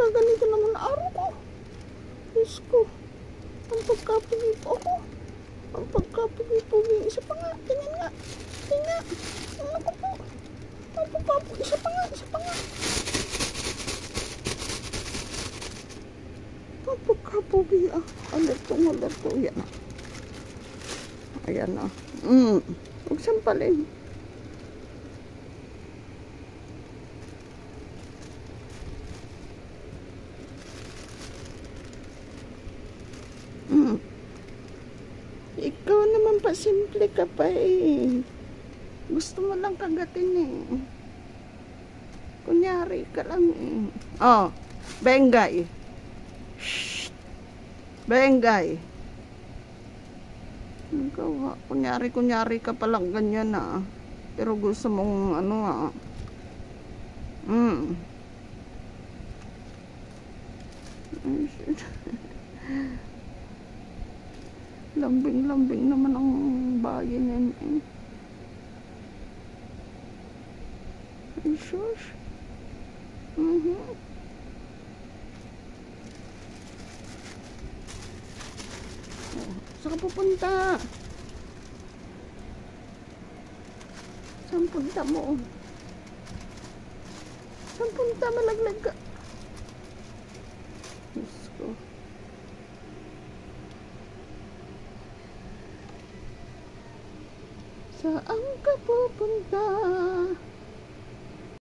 nagkaganito naman na araw ko. Diyos ko. Ang pagkapugi po ako. Ang pagkapugi-pugi. Isa pa nga. Tingnan nga. Tingnan. Ano ko po. Ang pagkapugi. Isa pa nga. Isa pa nga. Ang pagkapugi. Alerto. Yan na. Ayan na. Huwag sampalin. Ikaw naman pa, simple ka pa eh. Gusto mo lang kagatin eh. Kunyari ka lang eh. Oh, Bengay. Shh. Bengay. Ikaw, kunyari ka palang ganyan ah. Pero gusto mong ano ah. Lambing naman ang bayan yan eh. Ay, shush. Saan ka pupunta? Saan punta mo? Saan punta? Malaglag ka. Diyos ko. Saan ka pupunta?